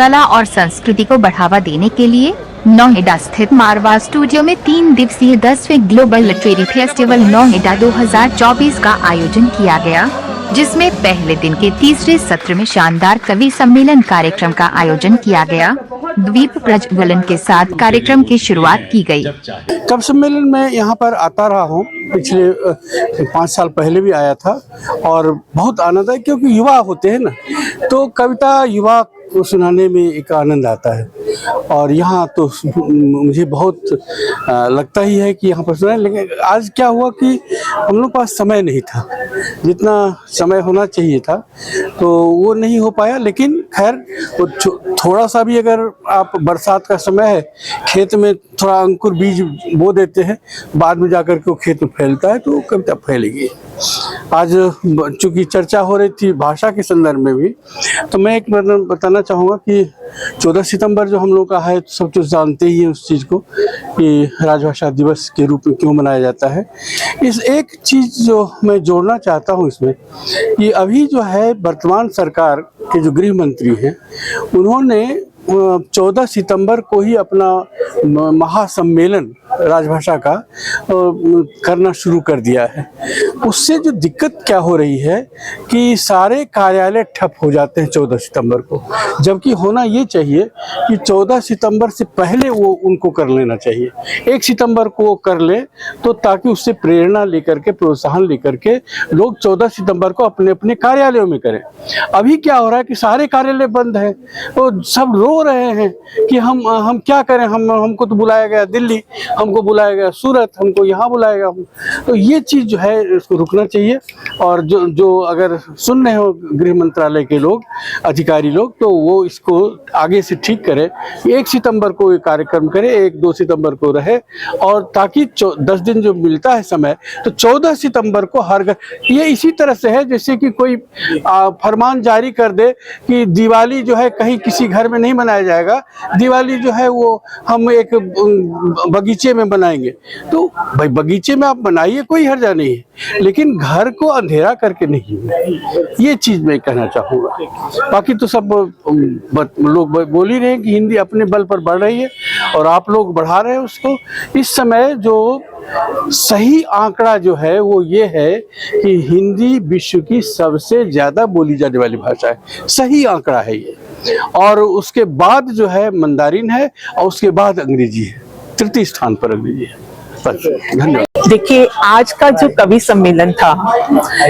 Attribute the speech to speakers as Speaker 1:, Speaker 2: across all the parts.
Speaker 1: कला और संस्कृति को बढ़ावा देने के लिए नोएडा स्थित मारवा स्टूडियो में 3 दिवसीय 10वें ग्लोबल लिटरेरी फेस्टिवल नोएडा 2024 का आयोजन किया गया, जिसमें पहले दिन के तीसरे सत्र में शानदार कवि सम्मेलन कार्यक्रम का आयोजन किया गया। द्वीप प्रज्वलन के साथ कार्यक्रम की शुरुआत की गई।
Speaker 2: कवि सम्मेलन में यहाँ पर आता रहा हूँ, पिछले 5 साल पहले भी आया था और बहुत आनंद है, क्योंकि युवा होते हैं ना, तो कविता युवा को सुनाने में एक आनंद आता है। और यहाँ तो मुझे बहुत लगता ही है कि यहाँ पर सुना, लेकिन आज क्या हुआ कि हम लोग पास समय नहीं था, जितना समय होना चाहिए था तो वो नहीं हो पाया। लेकिन खैर थोड़ा सा भी अगर आप बरसात का समय है, खेत में थोड़ा अंकुर बीज बो देते हैं, बाद में जाकर के वो खेत में फैलता है तो कविता फैलेगी। आज चूंकि चर्चा हो रही थी भाषा के संदर्भ में भी, तो मैं एक बताना चाहूँगा कि 14 सितंबर जो हम लोग का है, तो सब कुछ जानते ही हैं उस चीज़ को कि राजभाषा दिवस के रूप में क्यों मनाया जाता है। इस एक चीज़ जो मैं जोड़ना चाहता हूँ इसमें, कि अभी जो है वर्तमान सरकार के जो गृह मंत्री हैं, उन्होंने 14 सितंबर को ही अपना महासम्मेलन राजभाषा का करना शुरू कर दिया है। उससे जो दिक्कत क्या हो रही है कि सारे कार्यालय ठप हो जाते हैं 14 सितंबर को, जबकि होना ये चाहिए कि 14 सितंबर से पहले वो उनको कर लेना चाहिए। 1 सितंबर को वो कर ले, तो ताकि उससे प्रेरणा लेकर के, प्रोत्साहन लेकर के लोग 14 सितंबर को अपने अपने कार्यालयों में करें। अभी क्या हो रहा है कि सारे कार्यालय बंद हैं, तो सब रो रहे हैं कि हम क्या करें, हमको तो बुलाया गया दिल्ली, हमको बुलाया गया सूरत, हमको यहाँ बुलाया गया। तो ये चीज़ जो है इसको रुकना चाहिए। और जो अगर सुन रहे हो गृह मंत्रालय के लोग, अधिकारी लोग, तो वो इसको आगे से ठीक करें। 1 सितंबर को ये कार्यक्रम करे, 1-2 सितंबर को रहे, और ताकि 10 दिन जो मिलता है समय, तो 14 सितंबर को हर घर, ये इसी तरह से है जैसे कि कोई फरमान जारी कर दे कि दिवाली जो है कहीं किसी घर में नहीं मनाया जाएगा, दिवाली जो है वो हम एक बगीचे में बनाएंगे। तो भाई बगीचे में आप बनाइए, कोई हर्जा नहीं है, लेकिन घर को अंधेरा करके नहीं। ये चीज मैं कहना चाहूँगा। बाकी तो सब लोग बोल ही रहे हैं कि हिंदी अपने बल पर बढ़ रही है और आप लोग बढ़ा रहे हैं उसको। इस समय जो सही आंकड़ा जो है वो ये है कि हिंदी विश्व की सबसे ज्यादा बोली जाने वाली भाषा है, सही आंकड़ा है ये। और उसके बाद जो है मंदारिन है, और उसके बाद अंग्रेजी है, तृतीय स्थान पर अंग्रेजी है। धन्यवाद।
Speaker 3: देखिए, आज का जो कवि सम्मेलन था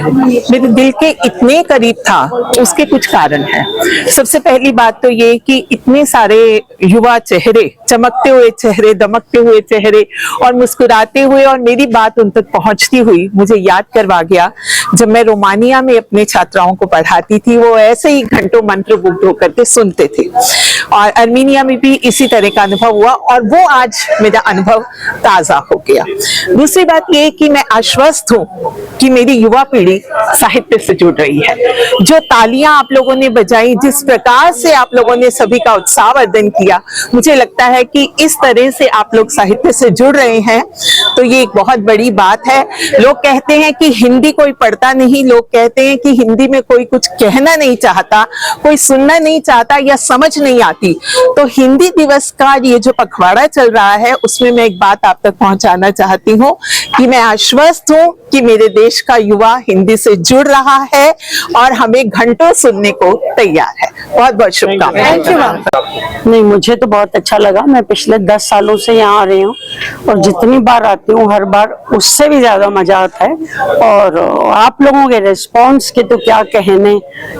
Speaker 3: मेरे दिल के इतने करीब था, उसके कुछ कारण हैं। सबसे पहली बात तो ये कि इतने सारे युवा चेहरे, चमकते हुए चेहरे, दमकते हुए चेहरे और मुस्कुराते हुए, और मेरी बात उन तक पहुंचती हुई मुझे याद करवा गया जब मैं रोमानिया में अपने छात्राओं को पढ़ाती थी। वो ऐसे ही घंटों मंत्रमुग्ध होकर के सुनते थे, और अर्मीनिया में भी इसी तरह का अनुभव हुआ, और वो आज मेरा अनुभव ताजा हो गया। दूसरी बात ये कि मैं आश्वस्त हूँ कि मेरी युवा पीढ़ी साहित्य से जुड़ रही है। जो तालियां आप लोगों ने बजाई, जिस प्रकार से आप लोगों ने सभी का उत्साहवर्धन किया, मुझे लगता है कि इस तरह से आप लोग साहित्य से जुड़ रहे हैं, तो ये एक बहुत बड़ी बात है। लोग कहते हैं कि हिंदी कोई पढ़ता नहीं, लोग कहते हैं कि हिंदी में कोई कुछ कहना नहीं चाहता, कोई सुनना नहीं चाहता या समझ नहीं आती। तो हिंदी दिवस का ये जो पखवाड़ा चल रहा है, उसमें मैं एक बात आप तक पहुंचाना चाहती हूँ कि मैं आश्वस्त हूँ कि मेरे देश का युवा हिंदी से जुड़ रहा है और हमें घंटों सुनने को तैयार है। बहुत बहुत शुभकामनाएं।
Speaker 4: नहीं, मुझे तो बहुत अच्छा लगा। मैं पिछले 10 सालों से यहाँ आ रही हूँ और जितनी बार आती हूँ हर बार उससे भी ज्यादा मजा आता है। और आप लोगों के रिस्पॉन्स के तो क्या कहने,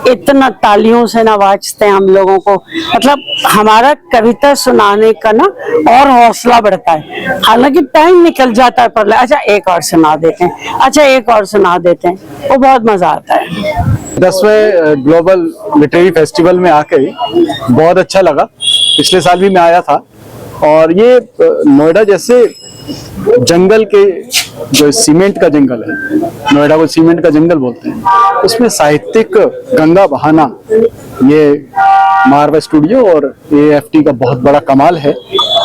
Speaker 4: इतना तालियों से नवाजते हैं हम लोगों को, मतलब हमारा कविता सुनाने का ना और हौसला बढ़ता है। हालांकि टाइम निकल जाता है, पर अच्छा एक और सुना देते हैं, अच्छा एक और सुना देते हैं, वो बहुत मजा आता है।
Speaker 5: 10वें ग्लोबल लिटरेरी फेस्टिवल में आके बहुत अच्छा लगा। पिछले साल भी मैं आया था, और ये नोएडा जैसे जंगल के जो सीमेंट का जंगल है, नोएडा को सीमेंट का जंगल बोलते हैं, उसमें साहित्यिक गंगा बहाना ये मारवा स्टूडियो और AFT का बहुत बड़ा कमाल है।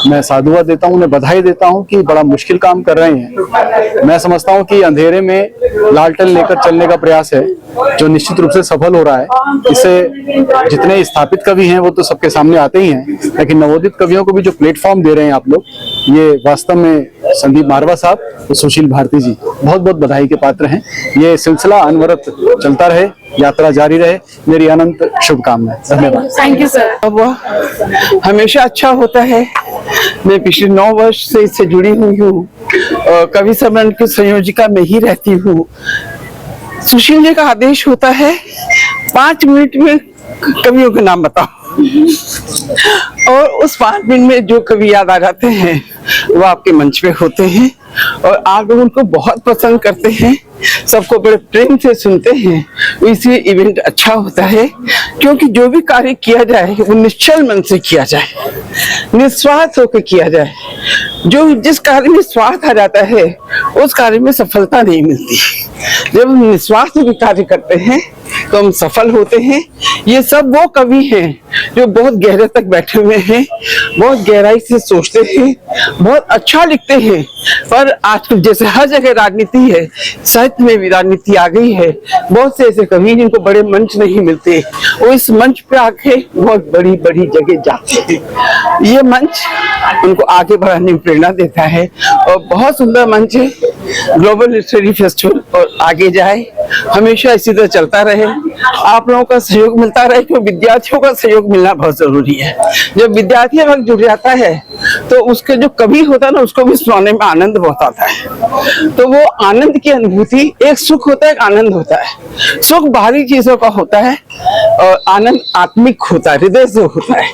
Speaker 5: मैं साधुवाद देता हूँ, उन्हें बधाई देता हूँ कि बड़ा मुश्किल काम कर रहे हैं। मैं समझता हूँ कि अंधेरे में लालटेन लेकर चलने का प्रयास है जो निश्चित रूप से सफल हो रहा है। इससे जितने स्थापित कवि हैं वो तो सबके सामने आते ही हैं, लेकिन नवोदित कवियों को भी जो प्लेटफॉर्म दे रहे हैं आप लोग, ये वास्तव में संदीप मारवा साहब और सुशील भारती जी बहुत बहुत बधाई के पात्र हैं। ये सिलसिला अनवरत चलता रहे, यात्रा जारी रहे, मेरी अनंत शुभकामनाएं। धन्यवाद।
Speaker 3: Thank you sir. वह हमेशा अच्छा होता है। मैं पिछले 9 वर्ष से इससे जुड़ी हुई हूँ। कवि सम्मेलन की संयोजिका में ही रहती हूँ। सुशील जी का आदेश होता है 5 मिनट में कवियों के नाम बताओ, और उस 5 मिनट में जो कवि याद आ जाते हैं वो आपके मंच पे होते हैं और आप लोग उनको बहुत पसंद करते हैं, सबको बड़े प्रेम से सुनते हैं। इसलिए इवेंट अच्छा होता है, क्योंकि जो भी कार्य किया जाए वो निश्चल मन से किया जाए, निस्वार्थ होकर किया जाए। जिस कार्य में स्वार्थ आ जाता है उस कार्य में सफलता नहीं मिलती। जब हम निस्वार्थ होकर कार्य करते हैं तो हम सफल होते हैं। ये सब वो कवि हैं जो बहुत गहरे तक बैठे हुए हैं, बहुत गहराई से सोचते हैं, बहुत अच्छा लिखते हैं। पर आजकल जैसे हर जगह राजनीति है, साहित्य में भी राजनीति आ गई है। बहुत से ऐसे कवि जिनको बड़े मंच नहीं मिलते, वो इस मंच पे आके बहुत बड़ी बड़ी जगह जाते हैं। ये मंच उनको आगे बढ़ाने में प्रेरणा देता है और बहुत सुंदर मंच है। ग्लोबल लिटरेरी फेस्टिवल और आगे जाए, हमेशा इसी तरह चलता रहे, आप लोगों का सहयोग मिलता रहे, क्योंकि विद्यार्थियों का सहयोग मिलना बहुत जरूरी है। जब विद्यार्थी वक्त जुड़ जाता है तो उसके जो कवि होता है ना, उसको भी सुनाने में आनंद बहुत आता है। तो वो आनंद की अनुभूति, एक सुख होता है, एक आनंद होता है। सुख बाहरी चीजों का होता है और आनंद आत्मिक होता है, हृदय से होता है।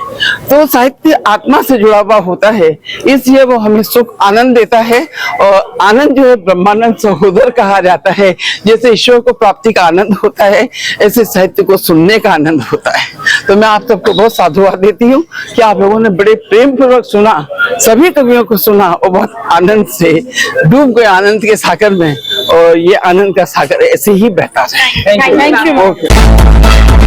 Speaker 3: तो साहित्य आत्मा से जुड़ा हुआ होता है, इसलिए वो हमें सुख आनंद देता है। और आनंद जो है ब्रह्मानंद सहोदर कहा जाता है। जैसे ईश्वर को प्राप्ति का आनंद होता है, ऐसे साहित्य को सुनने का आनंद होता है। तो मैं आप सबको बहुत साधुवाद देती हूँ कि आप लोगों ने बड़े प्रेम पूर्वक सुना, सभी कवियों को सुना और बहुत आनंद से डूब गए आनंद के सागर में। और ये आनंद का सागर ऐसे ही बहता रहे। Thank you.